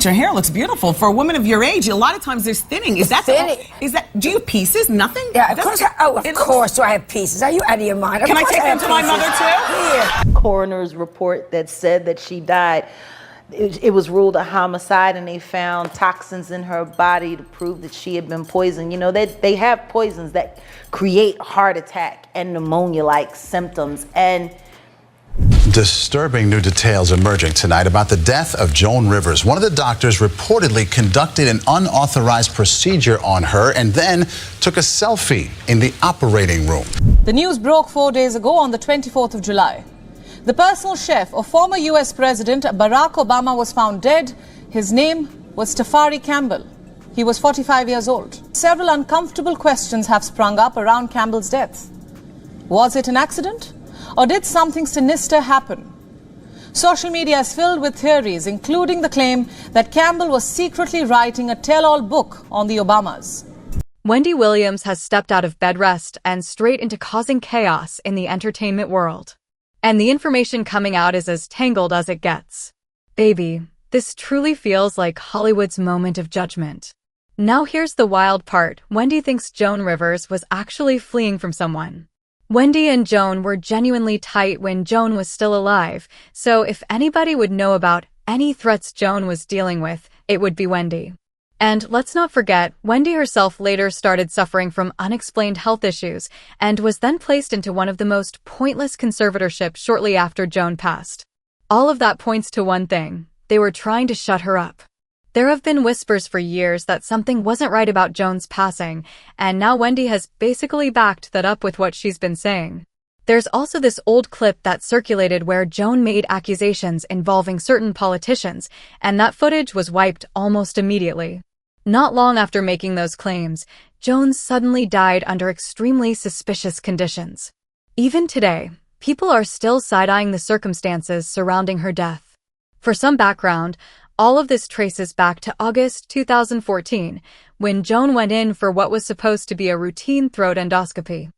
Your hair looks beautiful for a woman of your age. A lot of times there's thinning. Is that Thinning? Do you have pieces? Nothing? Yeah, of course. Of course, do I have pieces? Are you out of your mind? Can I take them to my mother too? Here. Coroner's report that said that she died. It was ruled a homicide, and they found toxins in her body to prove that she had been poisoned. You know, they have poisons that create heart attack and pneumonia-like symptoms. And disturbing new details emerging tonight about the death of Joan Rivers. One of the doctors reportedly conducted an unauthorized procedure on her and then took a selfie in the operating room. The news broke 4 days ago on the 24th of July. The personal chef of former U.S. President Barack Obama was found dead. His name was Tafari Campbell. He was 45 years old. Several uncomfortable questions have sprung up around Campbell's death. Was it an accident? Or did something sinister happen? Social media is filled with theories, including the claim that Campbell was secretly writing a tell-all book on the Obamas. Wendy Williams has stepped out of bed rest and straight into causing chaos in the entertainment world. And the information coming out is as tangled as it gets. Baby, this truly feels like Hollywood's moment of judgment. Now here's the wild part. Wendy thinks Joan Rivers was actually fleeing from someone. Wendy and Joan were genuinely tight when Joan was still alive, so if anybody would know about any threats Joan was dealing with, it would be Wendy. And let's not forget, Wendy herself later started suffering from unexplained health issues and was then placed into one of the most pointless conservatorships shortly after Joan passed. All of that points to one thing: they were trying to shut her up. There have been whispers for years that something wasn't right about Joan's passing, and now Wendy has basically backed that up with what she's been saying. There's also this old clip that circulated where Joan made accusations involving certain politicians, and that footage was wiped almost immediately. Not long after making those claims, Joan suddenly died under extremely suspicious conditions. Even today, people are still side-eyeing the circumstances surrounding her death. For some background, all of this traces back to August 2014, when Joan went in for what was supposed to be a routine throat endoscopy.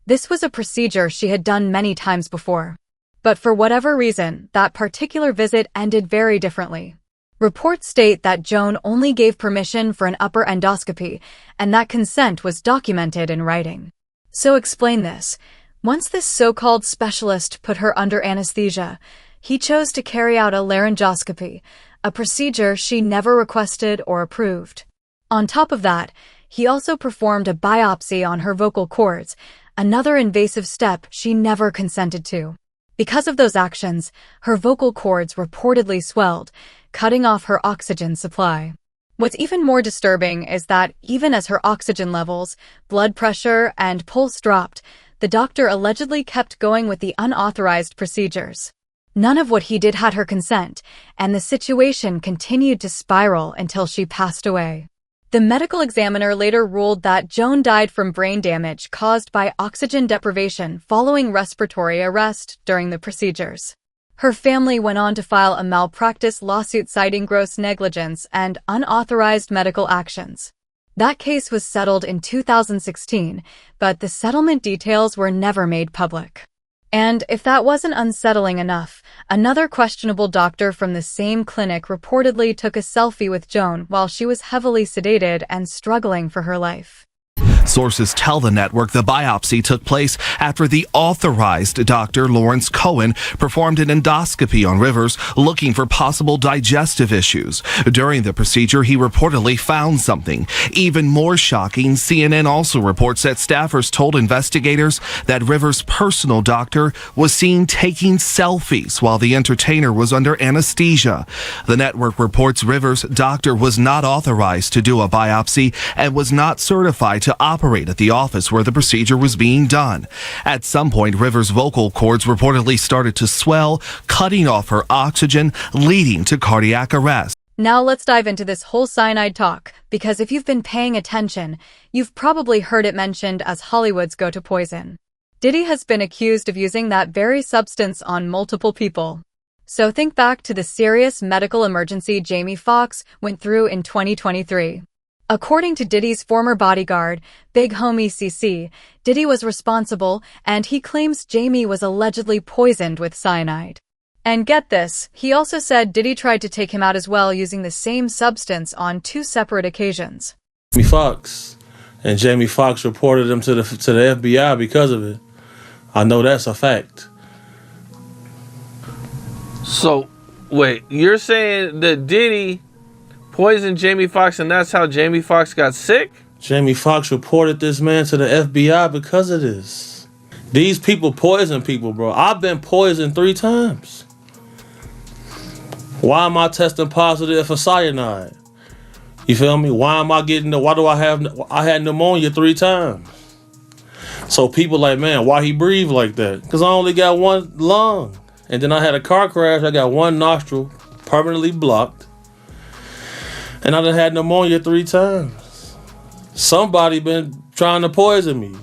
This was a procedure she had done many times before. But for whatever reason, that particular visit ended very differently. Reports state that Joan only gave permission for an upper endoscopy, and that consent was documented in writing. So explain this. Once this so-called specialist put her under anesthesia, he chose to carry out a laryngoscopy, a procedure she never requested or approved. On top of that, he also performed a biopsy on her vocal cords, another invasive step she never consented to. Because of those actions, her vocal cords reportedly swelled, cutting off her oxygen supply. What's even more disturbing is that even as her oxygen levels, blood pressure, and pulse dropped, the doctor allegedly kept going with the unauthorized procedures. None of what he did had her consent, and the situation continued to spiral until she passed away. The medical examiner later ruled that Joan died from brain damage caused by oxygen deprivation following respiratory arrest during the procedures. Her family went on to file a malpractice lawsuit citing gross negligence and unauthorized medical actions. That case was settled in 2016, but the settlement details were never made public. And if that wasn't unsettling enough, another questionable doctor from the same clinic reportedly took a selfie with Joan while she was heavily sedated and struggling for her life. Sources tell the network the biopsy took place after the authorized Dr. Lawrence Cohen performed an endoscopy on Rivers looking for possible digestive issues. During the procedure, he reportedly found something. Even more shocking, CNN also reports that staffers told investigators that Rivers' personal doctor was seen taking selfies while the entertainer was under anesthesia. The network reports Rivers' doctor was not authorized to do a biopsy and was not certified to operate at the office where the procedure was being done. At some point, Rivers' vocal cords reportedly started to swell, cutting off her oxygen, leading to cardiac arrest. Now let's dive into this whole cyanide talk, because if you've been paying attention, you've probably heard it mentioned as Hollywood's go-to poison. Diddy has been accused of using that very substance on multiple people. So think back to the serious medical emergency Jamie Foxx went through in 2023. According to Diddy's former bodyguard, Big Homie CC, Diddy was responsible, and he claims Jamie was allegedly poisoned with cyanide. And get this, he also said Diddy tried to take him out as well using the same substance on 2 separate occasions. Jamie Foxx, and Jamie Foxx reported him to the FBI because of it. I know that's a fact. So, wait, you're saying that Diddy poisoned Jamie Foxx and that's how Jamie Foxx got sick? Jamie Foxx reported this man to the FBI because of this. These people poison people, bro. I've been poisoned 3 times. Why am I testing positive for cyanide? You feel me? Why do I had pneumonia 3 times? So people like, man, why he breathe like that? Because I only got 1 lung. And then I had a car crash. I got 1 nostril permanently blocked. And I done had pneumonia 3 times. Somebody been trying to poison me.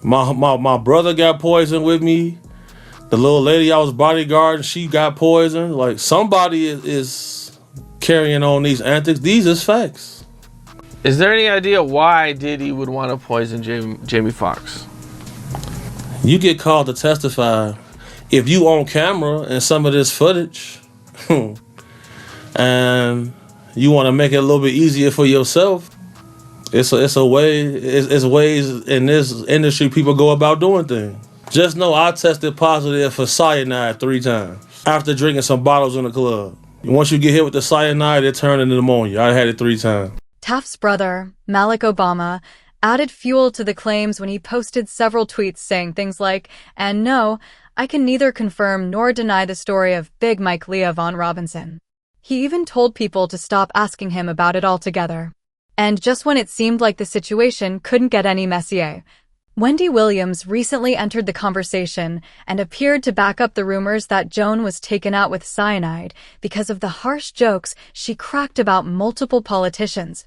My brother got poisoned with me. The little lady I was bodyguarding, she got poisoned. Like, somebody is carrying on these antics. These is facts. Is there any idea why Diddy would want to poison Jamie Foxx? You get called to testify if you on camera and some of this footage and you want to make it a little bit easier for yourself. It's ways in this industry people go about doing things. Just know I tested positive for cyanide 3 times after drinking some bottles in the club. Once you get hit with the cyanide, it turned into pneumonia. I had it 3 times. Taft's brother, Malik Obama, added fuel to the claims when he posted several tweets saying things like, "And no, I can neither confirm nor deny the story of Big Mike Leah Von Robinson." He even told people to stop asking him about it altogether. And just when it seemed like the situation couldn't get any messier, Wendy Williams recently entered the conversation and appeared to back up the rumors that Joan was taken out with cyanide because of the harsh jokes she cracked about multiple politicians.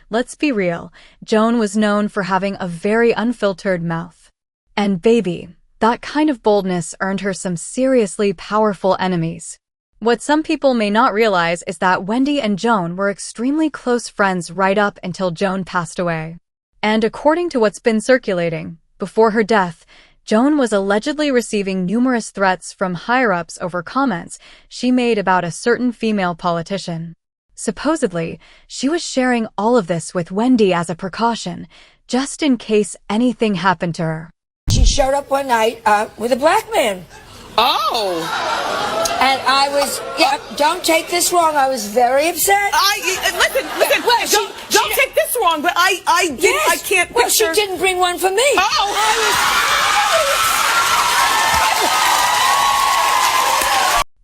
Let's be real, Joan was known for having a very unfiltered mouth. And baby, that kind of boldness earned her some seriously powerful enemies. What some people may not realize is that Wendy and Joan were extremely close friends right up until Joan passed away. And according to what's been circulating, before her death, Joan was allegedly receiving numerous threats from higher-ups over comments she made about a certain female politician. Supposedly, she was sharing all of this with Wendy as a precaution, just in case anything happened to her. She showed up one night with a black man. Oh. And I was, don't take this wrong, I was very upset. Listen, don't take this wrong, but I can't picture. Well, she didn't bring one for me.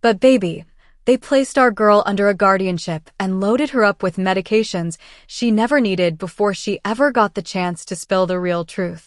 But baby, they placed our girl under a guardianship and loaded her up with medications she never needed before she ever got the chance to spill the real truth.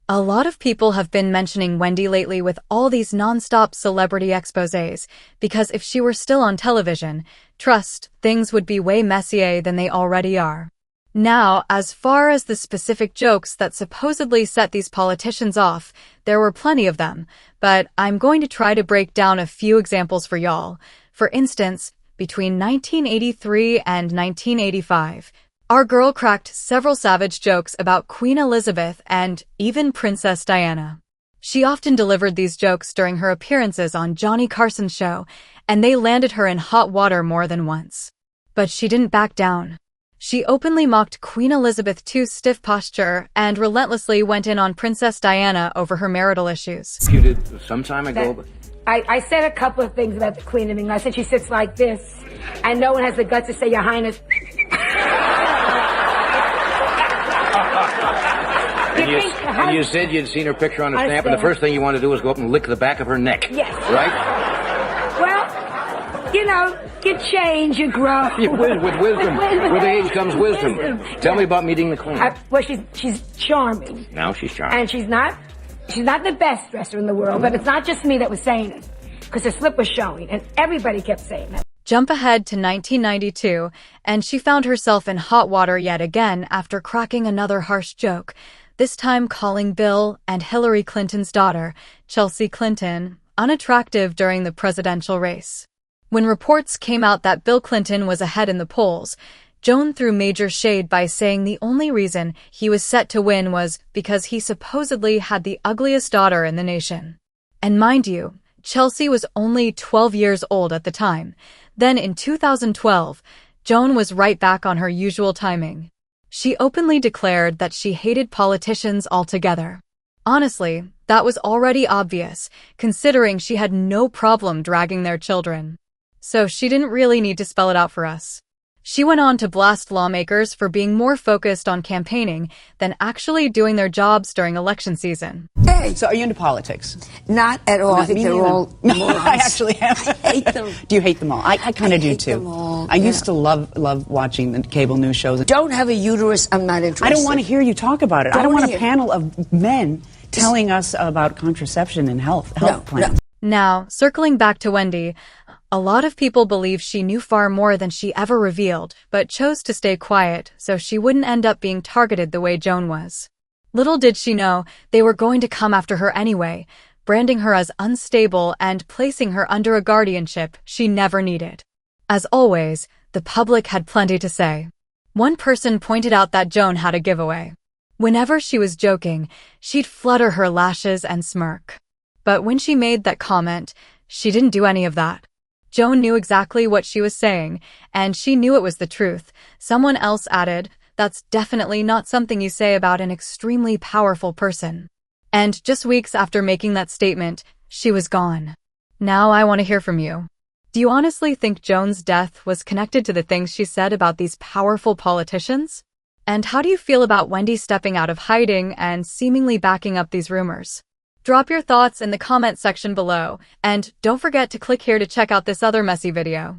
A lot of people have been mentioning Wendy lately with all these non-stop celebrity exposés, because if she were still on television, trust, things would be way messier than they already are. Now, as far as the specific jokes that supposedly set these politicians off, there were plenty of them, but I'm going to try to break down a few examples for y'all. For instance, between 1983 and 1985, our girl cracked several savage jokes about Queen Elizabeth and even Princess Diana. She often delivered these jokes during her appearances on Johnny Carson's show, and they landed her in hot water more than once. But she didn't back down. She openly mocked Queen Elizabeth II's stiff posture and relentlessly went in on Princess Diana over her marital issues. You did some time ago. I said a couple of things about the Queen of England. I said she sits like this, and no one has the guts to say, Your Highness. And you said you'd seen her picture on a stamp, and the first thing you wanted to do was go up and lick the back of her neck. Yes. Right? Well, you change, you grow. With wisdom. With age comes wisdom. Tell me about meeting the Queen. Well, she's charming. Now she's charming. And she's not the best dresser in the world, but it's not just me that was saying it, because her slip was showing, and everybody kept saying that. Jump ahead to 1992, and she found herself in hot water yet again after cracking another harsh joke, this time calling Bill and Hillary Clinton's daughter, Chelsea Clinton, unattractive during the presidential race. When reports came out that Bill Clinton was ahead in the polls, Joan threw major shade by saying the only reason he was set to win was because he supposedly had the ugliest daughter in the nation. And mind you, Chelsea was only 12 years old at the time. Then in 2012, Joan was right back on her usual timing. She openly declared that she hated politicians altogether. Honestly, that was already obvious, considering she had no problem dragging their children. So she didn't really need to spell it out for us. She went on to blast lawmakers for being more focused on campaigning than actually doing their jobs during election season. Hey, So are you into politics? not at all. I think Me they're neither. all No, morons. I actually am. I hate them. Do you hate them all? I kind of do hate too. them all, I yeah. used to love watching the cable news shows. Don't have a uterus, I'm not interested. I don't want to hear you talk about it. I Don't don't want hear. a panel of men telling us about contraception and health plans. Now, circling back to Wendy, a lot of people believe she knew far more than she ever revealed, but chose to stay quiet so she wouldn't end up being targeted the way Joan was. Little did she know they were going to come after her anyway, branding her as unstable and placing her under a guardianship she never needed. As always, the public had plenty to say. One person pointed out that Joan had a giveaway. Whenever she was joking, she'd flutter her lashes and smirk. But when she made that comment, she didn't do any of that. Joan knew exactly what she was saying, and she knew it was the truth. Someone else added, "That's definitely not something you say about an extremely powerful person." And just weeks after making that statement, she was gone. Now I want to hear from you. Do you honestly think Joan's death was connected to the things she said about these powerful politicians? And how do you feel about Wendy stepping out of hiding and seemingly backing up these rumors? Drop your thoughts in the comment section below, and don't forget to click here to check out this other messy video.